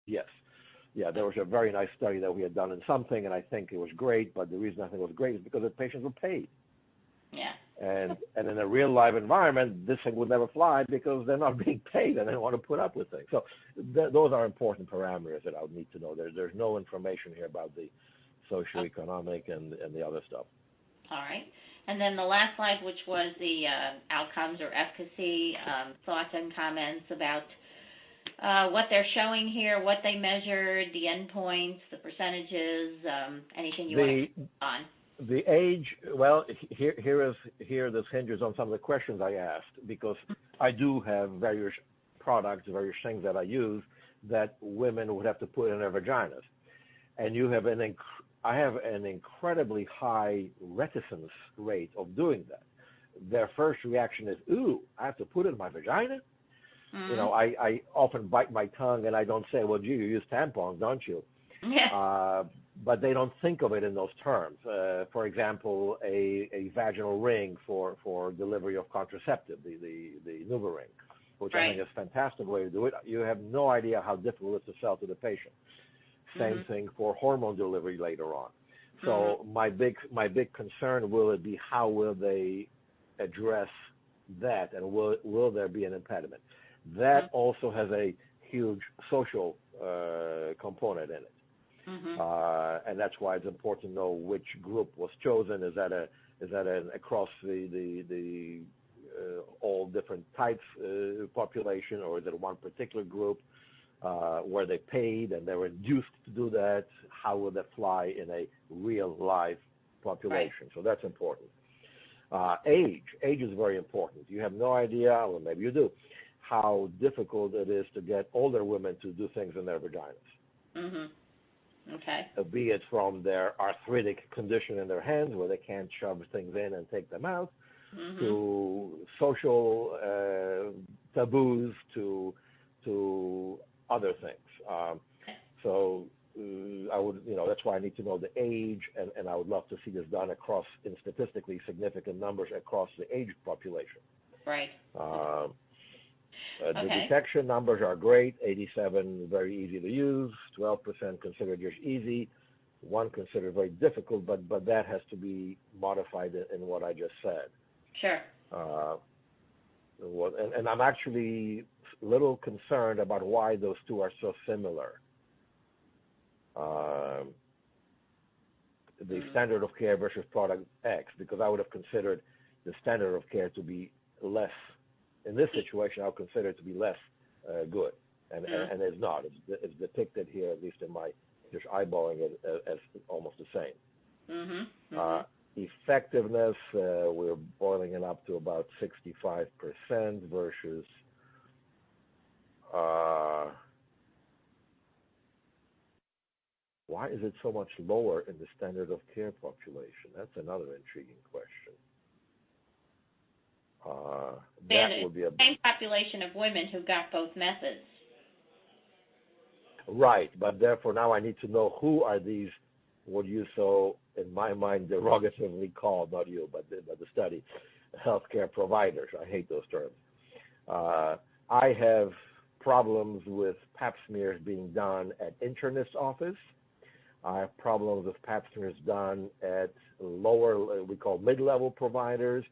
Yes. Yeah, there was a very nice study that we had done in something, and I think it was great. But the reason I think it was great is because the patients were paid. Yeah. And in a real live environment, this thing would never fly because they're not being paid and they don't want to put up with things. So those are important parameters that I would need to know. There's no information here about the socioeconomic and the other stuff. All right. And then the last slide, which was the outcomes or efficacy, thoughts and comments about what they're showing here, what they measured, the endpoints, the percentages, anything you want to comment on. The age, well, here this hinges on some of the questions I asked, because I do have various products, various things that I use that women would have to put in their vaginas, and I have an incredibly high reticence rate of doing that. Their first reaction is, "Ooh, I have to put it in my vagina." You know, I often bite my tongue and I don't say, "Well, gee, you use tampons, don't you?" Yeah. But they don't think of it in those terms. For example, a vaginal ring for delivery of contraceptive, the NuvaRing, which I think is a fantastic way to do it. You have no idea how difficult it is to sell to the patient. Same thing for hormone delivery later on. So my big concern will it be how will they address that, and will there be an impediment? That also has a huge social component in it. And that's why it's important to know which group was chosen. Is that an across the all different types population, or is it one particular group where they paid and they were induced to do that? How will that fly in a real life population? So that's important. Age is very important. You have no idea, or maybe you do, how difficult it is to get older women to do things in their vaginas. Okay. Be it from their arthritic condition in their hands where they can't shove things in and take them out, to social taboos, to other things. So I would, that's why I need to know the age, and I would love to see this done across, in statistically significant numbers across the age population. Right. The detection numbers are great. 87 very easy to use. 12% considered just easy. 1 considered very difficult, but that has to be modified in what I just said. Sure. And I'm actually a little concerned about why those two are so similar. The standard of care versus product X, because I would have considered the standard of care to be less. In this situation, I would consider it to be less good, and it's not. It's depicted here, at least in my just eyeballing it, as almost the same. Effectiveness, we're boiling it up to about 65% versus why is it so much lower in the standard of care population? That's another intriguing question. That would be a same population of women who got both methods. Right, but therefore now I need to know who are these, what you so, in my mind, derogatively called, not you, but the study, healthcare providers. I hate those terms. I have problems with pap smears being done at internist's office. I have problems with pap smears done at lower, we call mid-level providers,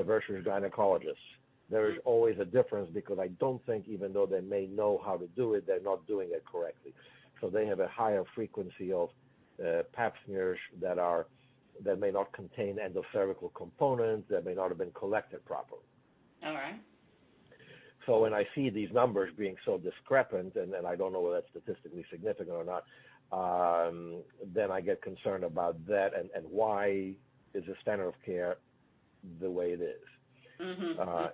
versus gynecologists. There is always a difference, because I don't think, even though they may know how to do it, they're not doing it correctly. So they have a higher frequency of pap smears that may not contain endocervical components, that may not have been collected properly. All right. So when I see these numbers being so discrepant, and I don't know whether that's statistically significant or not, then I get concerned about that, and why is the standard of care the way it is. Well,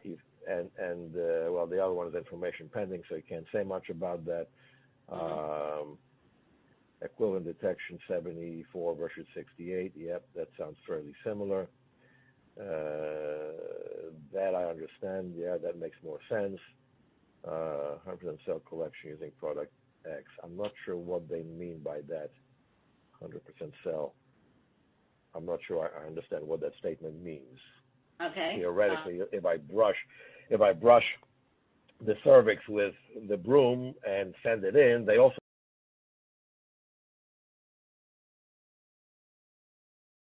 the other one is information pending, so you can't say much about that. Equivalent detection 74 versus 68. Yep, that sounds fairly similar. That I understand. Yeah, that makes more sense. 100% cell collection using product X. I'm not sure what they mean by that. 100% cell. I'm not sure I understand what that statement means. Okay. Theoretically, if I brush the cervix with the broom and send it in. They also